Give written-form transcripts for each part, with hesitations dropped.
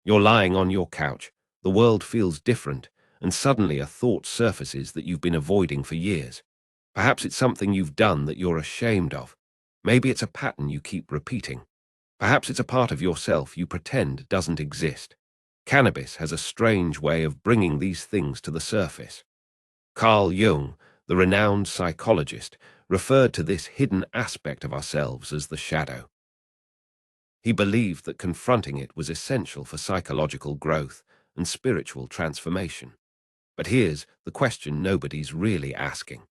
You're lying on your couch, the world feels different, and suddenly a thought surfaces that you've been avoiding for years. Perhaps it's something you've done that you're ashamed of. Maybe it's a pattern you keep repeating. Perhaps it's a part of yourself you pretend doesn't exist. Cannabis has a strange way of bringing these things to the surface. Carl Jung, the renowned psychologist, referred to this hidden aspect of ourselves as the shadow. He believed that confronting it was essential for psychological growth and spiritual transformation. But here's the question nobody's really asking.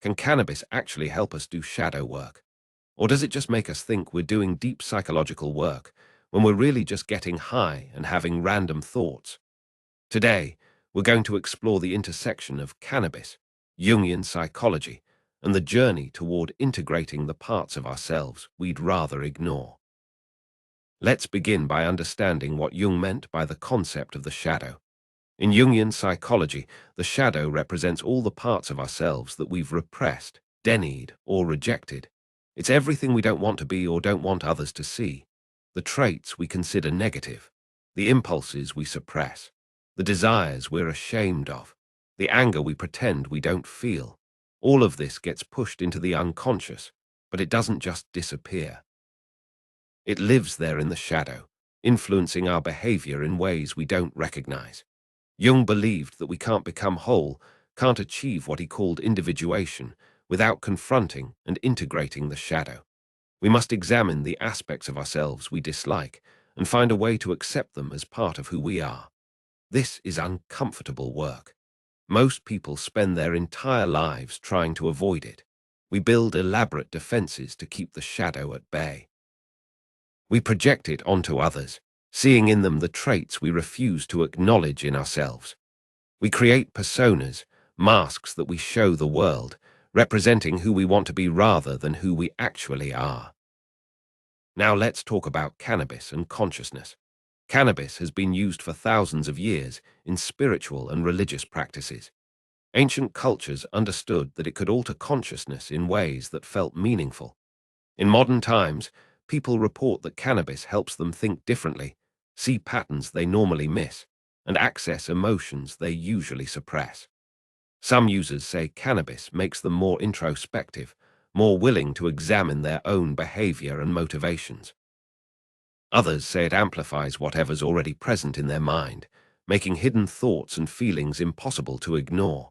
Can cannabis actually help us do shadow work? Or does it just make us think we're doing deep psychological work when we're really just getting high and having random thoughts? Today, we're going to explore the intersection of cannabis, Jungian psychology, and the journey toward integrating the parts of ourselves we'd rather ignore. Let's begin by understanding what Jung meant by the concept of the shadow. In Jungian psychology, the shadow represents all the parts of ourselves that we've repressed, denied, or rejected. It's everything we don't want to be or don't want others to see. The traits we consider negative, the impulses we suppress, the desires we're ashamed of, the anger we pretend we don't feel. All of this gets pushed into the unconscious, but it doesn't just disappear. It lives there in the shadow, influencing our behavior in ways we don't recognize. Jung believed that we can't become whole, can't achieve what he called individuation, without confronting and integrating the shadow. We must examine the aspects of ourselves we dislike and find a way to accept them as part of who we are. This is uncomfortable work. Most people spend their entire lives trying to avoid it. We build elaborate defenses to keep the shadow at bay. We project it onto others, seeing in them the traits we refuse to acknowledge in ourselves. We create personas, masks that we show the world, representing who we want to be rather than who we actually are. Now let's talk about cannabis and consciousness. Cannabis has been used for thousands of years in spiritual and religious practices. Ancient cultures understood that it could alter consciousness in ways that felt meaningful. In modern times, people report that cannabis helps them think differently, see patterns they normally miss, and access emotions they usually suppress. Some users say cannabis makes them more introspective, more willing to examine their own behavior and motivations. Others say it amplifies whatever's already present in their mind, making hidden thoughts and feelings impossible to ignore.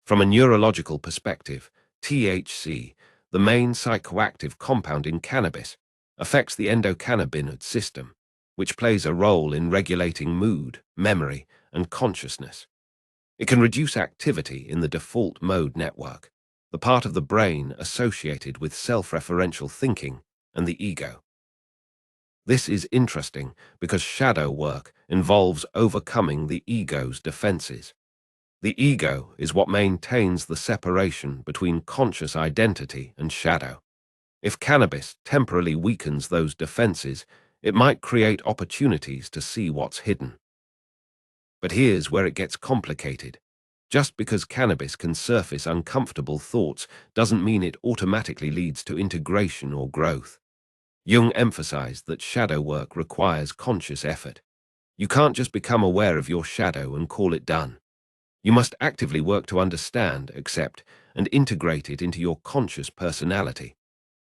From a neurological perspective, THC, the main psychoactive compound in cannabis, affects the endocannabinoid system, which plays a role in regulating mood, memory, and consciousness. It can reduce activity in the default mode network, the part of the brain associated with self-referential thinking and the ego. This is interesting because shadow work involves overcoming the ego's defenses. The ego is what maintains the separation between conscious identity and shadow. If cannabis temporarily weakens those defenses, it might create opportunities to see what's hidden. But here's where it gets complicated. Just because cannabis can surface uncomfortable thoughts doesn't mean it automatically leads to integration or growth. Jung emphasized that shadow work requires conscious effort. You can't just become aware of your shadow and call it done. You must actively work to understand, accept, and integrate it into your conscious personality.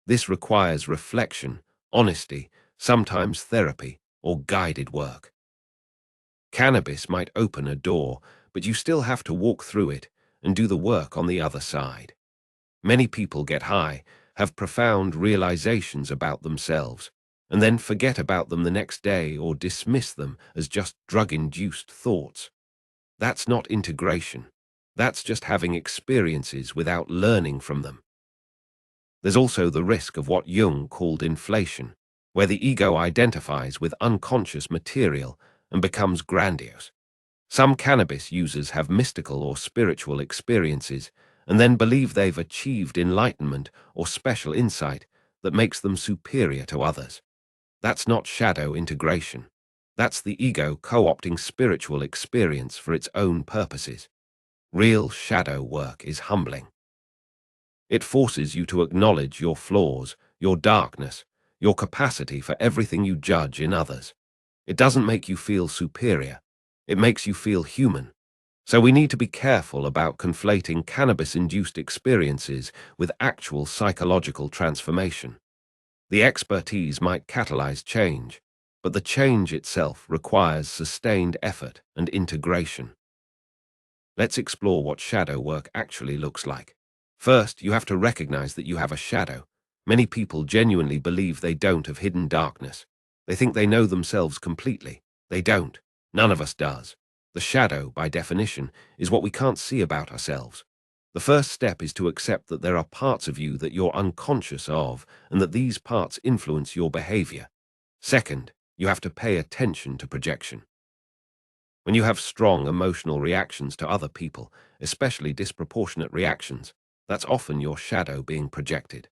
This requires reflection, honesty, sometimes therapy, or guided work. Cannabis might open a door, but you still have to walk through it and do the work on the other side. Many people get high, have profound realizations about themselves, and then forget about them the next day or dismiss them as just drug-induced thoughts. That's not integration. That's just having experiences without learning from them. There's also the risk of what Jung called inflation, where the ego identifies with unconscious material and becomes grandiose. Some cannabis users have mystical or spiritual experiences and then believe they've achieved enlightenment or special insight that makes them superior to others. That's not shadow integration. That's the ego co-opting spiritual experience for its own purposes. Real shadow work is humbling. It forces you to acknowledge your flaws, your darkness, your capacity for everything you judge in others. It doesn't make you feel superior. It makes you feel human. So we need to be careful about conflating cannabis-induced experiences with actual psychological transformation. The expertise might catalyze change, but the change itself requires sustained effort and integration. Let's explore what shadow work actually looks like. First, you have to recognize that you have a shadow. Many people genuinely believe they don't have hidden darkness. They think they know themselves completely. They don't. None of us does. The shadow, by definition, is what we can't see about ourselves. The first step is to accept that there are parts of you that you're unconscious of, and that these parts influence your behavior. Second, you have to pay attention to projection. When you have strong emotional reactions to other people, especially disproportionate reactions, that's often your shadow being projected.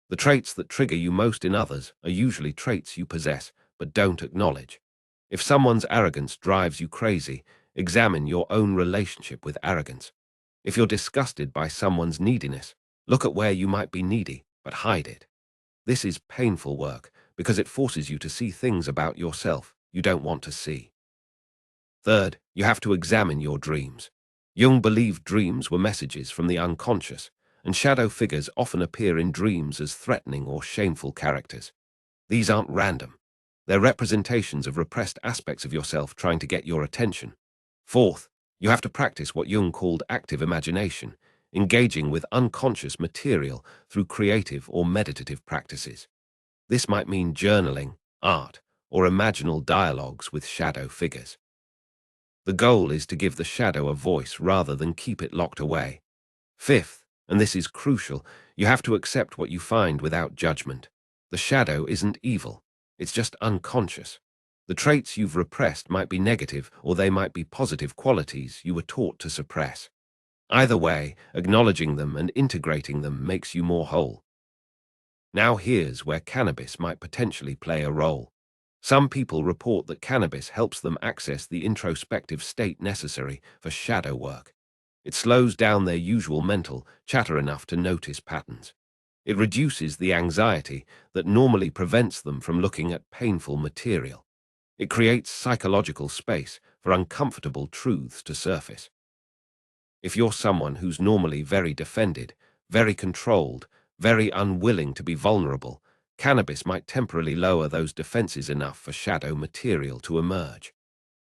The traits that trigger you most in others are usually traits you possess but don't acknowledge. If someone's arrogance drives you crazy, examine your own relationship with arrogance. If you're disgusted by someone's neediness, look at where you might be needy, but hide it. This is painful work because it forces you to see things about yourself you don't want to see. Third, you have to examine your dreams. Jung believed dreams were messages from the unconscious, and shadow figures often appear in dreams as threatening or shameful characters. These aren't random. They're representations of repressed aspects of yourself trying to get your attention. Fourth, you have to practice what Jung called active imagination, engaging with unconscious material through creative or meditative practices. This might mean journaling, art, or imaginal dialogues with shadow figures. The goal is to give the shadow a voice rather than keep it locked away. Fifth, and this is crucial, you have to accept what you find without judgment. The shadow isn't evil, it's just unconscious. The traits you've repressed might be negative, or they might be positive qualities you were taught to suppress. Either way, acknowledging them and integrating them makes you more whole. Now here's where cannabis might potentially play a role. Some people report that cannabis helps them access the introspective state necessary for shadow work. It slows down their usual mental chatter enough to notice patterns. It reduces the anxiety that normally prevents them from looking at painful material. It creates psychological space for uncomfortable truths to surface. If you're someone who's normally very defended, very controlled, very unwilling to be vulnerable, cannabis might temporarily lower those defenses enough for shadow material to emerge.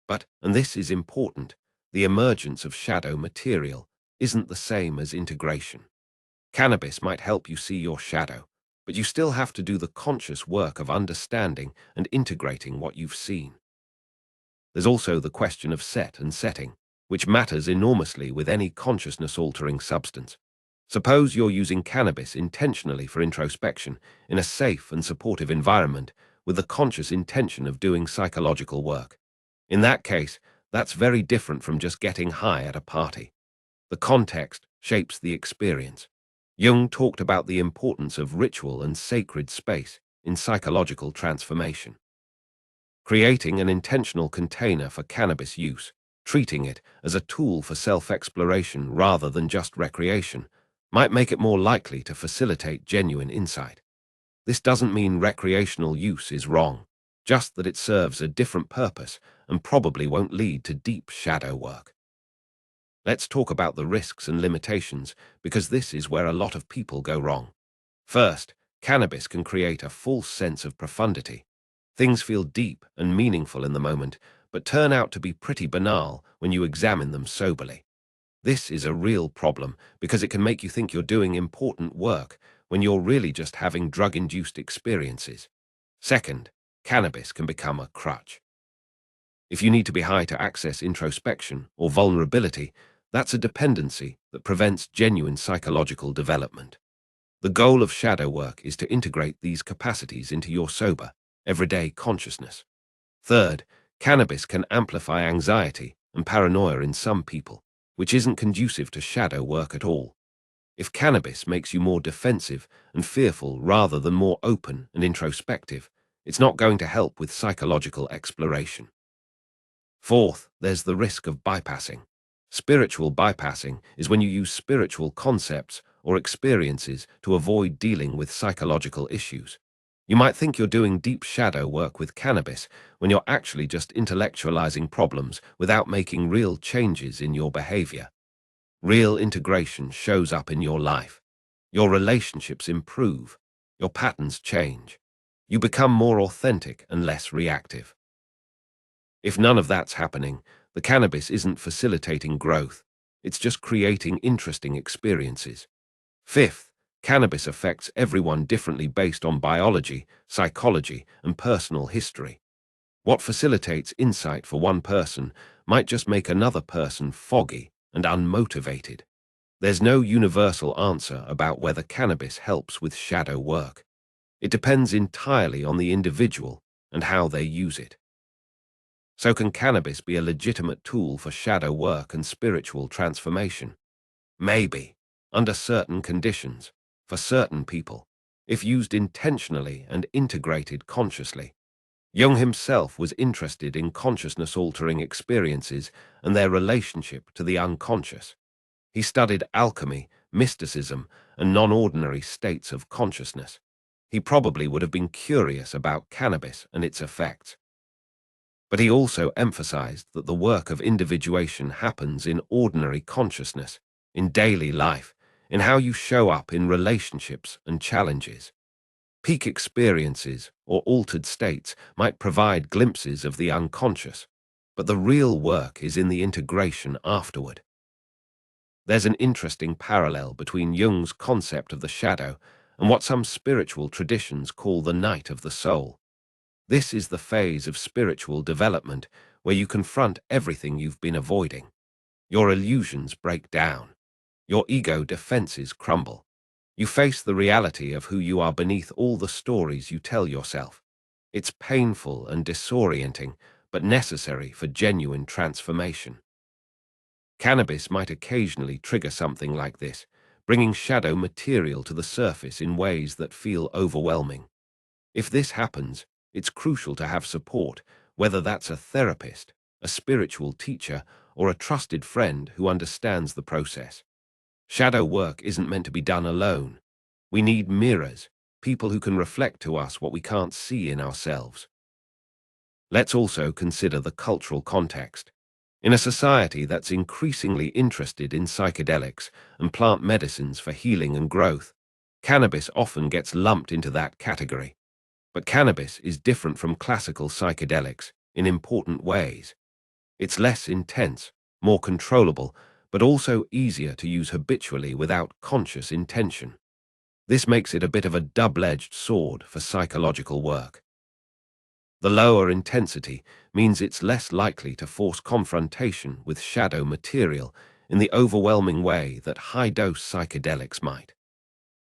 But, and this is important, the emergence of shadow material isn't the same as integration. Cannabis might help you see your shadow, but you still have to do the conscious work of understanding and integrating what you've seen. There's also the question of set and setting, which matters enormously with any consciousness-altering substance. Suppose you're using cannabis intentionally for introspection in a safe and supportive environment with the conscious intention of doing psychological work. In that case, that's very different from just getting high at a party. The context shapes the experience. Jung talked about the importance of ritual and sacred space in psychological transformation. Creating an intentional container for cannabis use, treating it as a tool for self-exploration rather than just recreation, might make it more likely to facilitate genuine insight. This doesn't mean recreational use is wrong, just that it serves a different purpose and probably won't lead to deep shadow work. Let's talk about the risks and limitations, because this is where a lot of people go wrong. First, cannabis can create a false sense of profundity. Things feel deep and meaningful in the moment, but turn out to be pretty banal when you examine them soberly. This is a real problem because it can make you think you're doing important work when you're really just having drug-induced experiences. Second, cannabis can become a crutch. If you need to be high to access introspection or vulnerability, that's a dependency that prevents genuine psychological development. The goal of shadow work is to integrate these capacities into your sober, everyday consciousness. Third, cannabis can amplify anxiety and paranoia in some people, which isn't conducive to shadow work at all. If cannabis makes you more defensive and fearful rather than more open and introspective, it's not going to help with psychological exploration. Fourth, there's the risk of bypassing. Spiritual bypassing is when you use spiritual concepts or experiences to avoid dealing with psychological issues. You might think you're doing deep shadow work with cannabis when you're actually just intellectualizing problems without making real changes in your behavior. Real integration shows up in your life. Your relationships improve. Your patterns change. You become more authentic and less reactive. If none of that's happening, the cannabis isn't facilitating growth. It's just creating interesting experiences. Fifth, cannabis affects everyone differently based on biology, psychology, and personal history. What facilitates insight for one person might just make another person foggy and unmotivated. There's no universal answer about whether cannabis helps with shadow work. It depends entirely on the individual and how they use it. So can cannabis be a legitimate tool for shadow work and spiritual transformation? Maybe, under certain conditions, for certain people, if used intentionally and integrated consciously. Jung himself was interested in consciousness-altering experiences and their relationship to the unconscious. He studied alchemy, mysticism, and non-ordinary states of consciousness. He probably would have been curious about cannabis and its effects. But he also emphasized that the work of individuation happens in ordinary consciousness, in daily life, in how you show up in relationships and challenges. Peak experiences or altered states might provide glimpses of the unconscious, but the real work is in the integration afterward. There's an interesting parallel between Jung's concept of the shadow and what some spiritual traditions call the night of the soul. This is the phase of spiritual development where you confront everything you've been avoiding. Your illusions break down. Your ego defenses crumble. You face the reality of who you are beneath all the stories you tell yourself. It's painful and disorienting, but necessary for genuine transformation. Cannabis might occasionally trigger something like this, bringing shadow material to the surface in ways that feel overwhelming. If this happens, it's crucial to have support, whether that's a therapist, a spiritual teacher, or a trusted friend who understands the process. Shadow work isn't meant to be done alone. We need mirrors, people who can reflect to us what we can't see in ourselves. Let's also consider the cultural context. In a society that's increasingly interested in psychedelics and plant medicines for healing and growth, cannabis often gets lumped into that category. But cannabis is different from classical psychedelics in important ways. It's less intense, more controllable, but also easier to use habitually without conscious intention. This makes it a bit of a double-edged sword for psychological work. The lower intensity means it's less likely to force confrontation with shadow material in the overwhelming way that high-dose psychedelics might.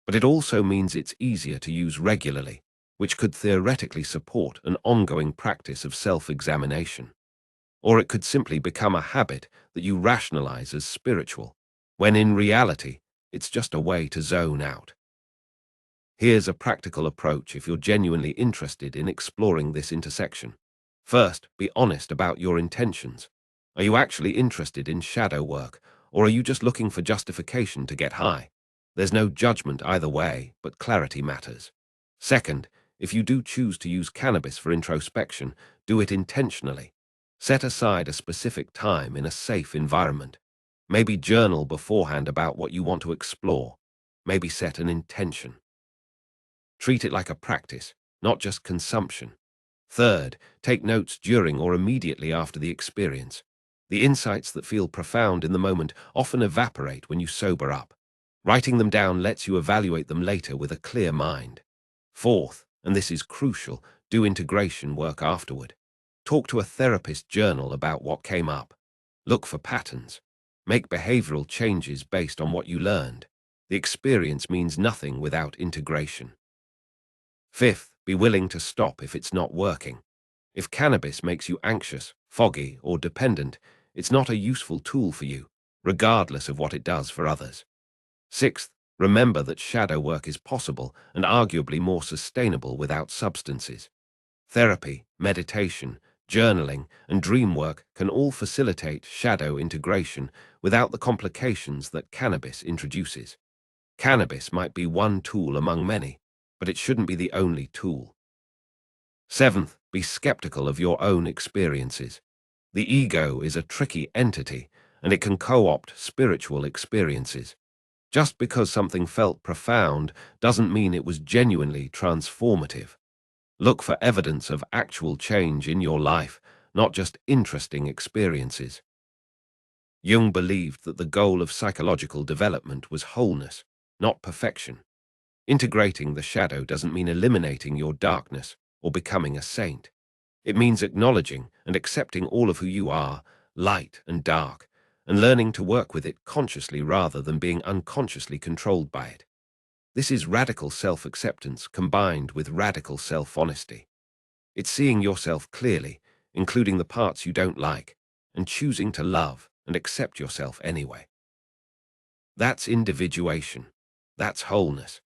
But it also means it's easier to use regularly, which could theoretically support an ongoing practice of self-examination. Or it could simply become a habit that you rationalize as spiritual, when in reality, it's just a way to zone out. Here's a practical approach if you're genuinely interested in exploring this intersection. First, be honest about your intentions. Are you actually interested in shadow work, or are you just looking for justification to get high? There's no judgment either way, but clarity matters. Second, if you do choose to use cannabis for introspection, do it intentionally. Set aside a specific time in a safe environment. Maybe journal beforehand about what you want to explore. Maybe set an intention. Treat it like a practice, not just consumption. Third, take notes during or immediately after the experience. The insights that feel profound in the moment often evaporate when you sober up. Writing them down lets you evaluate them later with a clear mind. Fourth, and this is crucial, do integration work afterward. Talk to a therapist journal about what came up. Look for patterns. Make behavioral changes based on what you learned. The experience means nothing without integration. Fifth, be willing to stop if it's not working. If cannabis makes you anxious, foggy, or dependent, it's not a useful tool for you, regardless of what it does for others. Sixth, remember that shadow work is possible and arguably more sustainable without substances. Therapy, meditation, journaling, and dream work can all facilitate shadow integration without the complications that cannabis introduces. Cannabis might be one tool among many, but it shouldn't be the only tool. Seventh, be skeptical of your own experiences. The ego is a tricky entity, and it can co-opt spiritual experiences. Just because something felt profound doesn't mean it was genuinely transformative. Look for evidence of actual change in your life, not just interesting experiences. Jung believed that the goal of psychological development was wholeness, not perfection. Integrating the shadow doesn't mean eliminating your darkness or becoming a saint. It means acknowledging and accepting all of who you are, light and dark, and learning to work with it consciously rather than being unconsciously controlled by it. This is radical self-acceptance combined with radical self-honesty. It's seeing yourself clearly, including the parts you don't like, and choosing to love and accept yourself anyway. That's individuation. That's wholeness.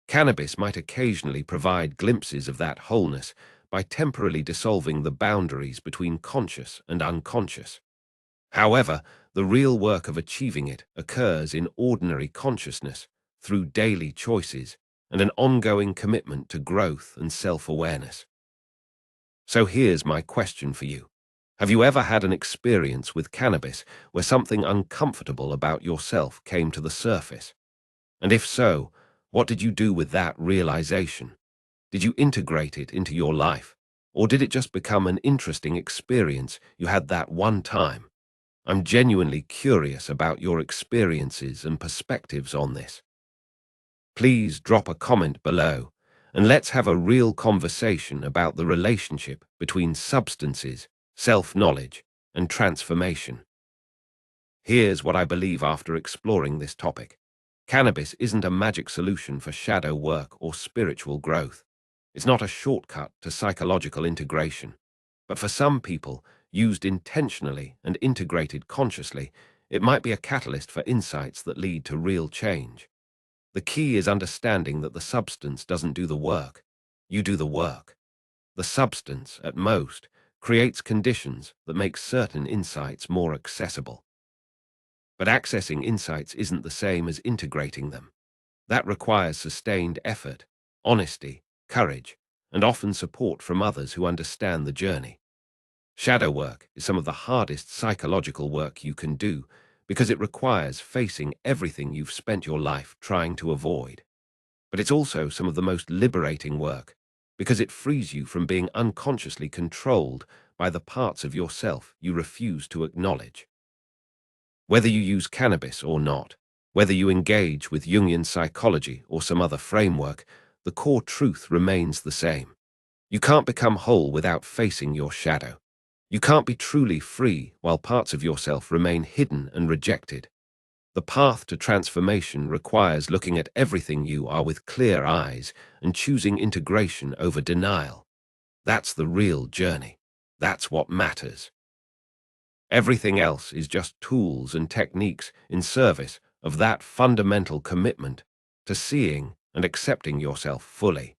Cannabis might occasionally provide glimpses of that wholeness by temporarily dissolving the boundaries between conscious and unconscious. However, the real work of achieving it occurs in ordinary consciousness, through daily choices and an ongoing commitment to growth and self-awareness. So here's my question for you. Have you ever had an experience with cannabis where something uncomfortable about yourself came to the surface? And if so, what did you do with that realization? Did you integrate it into your life? Or did it just become an interesting experience you had that one time? I'm genuinely curious about your experiences and perspectives on this. Please drop a comment below, and let's have a real conversation about the relationship between substances, self-knowledge, and transformation. Here's what I believe after exploring this topic. Cannabis isn't a magic solution for shadow work or spiritual growth. It's not a shortcut to psychological integration. But for some people, used intentionally and integrated consciously, it might be a catalyst for insights that lead to real change. The key is understanding that the substance doesn't do the work. You do the work. The substance, at most, creates conditions that make certain insights more accessible. But accessing insights isn't the same as integrating them. That requires sustained effort, honesty, courage, and often support from others who understand the journey. Shadow work is some of the hardest psychological work you can do because it requires facing everything you've spent your life trying to avoid. But it's also some of the most liberating work because it frees you from being unconsciously controlled by the parts of yourself you refuse to acknowledge. Whether you use cannabis or not, whether you engage with Jungian psychology or some other framework, the core truth remains the same. You can't become whole without facing your shadow. You can't be truly free while parts of yourself remain hidden and rejected. The path to transformation requires looking at everything you are with clear eyes and choosing integration over denial. That's the real journey. That's what matters. Everything else is just tools and techniques in service of that fundamental commitment to seeing and accepting yourself fully.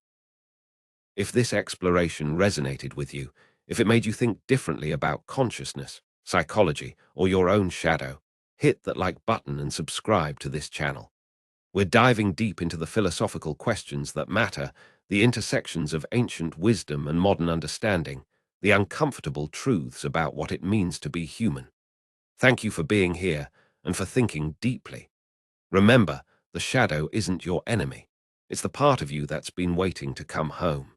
If this exploration resonated with you, if it made you think differently about consciousness, psychology, or your own shadow, hit that like button and subscribe to this channel. We're diving deep into the philosophical questions that matter, the intersections of ancient wisdom and modern understanding, the uncomfortable truths about what it means to be human. Thank you for being here and for thinking deeply. Remember, the shadow isn't your enemy. It's the part of you that's been waiting to come home.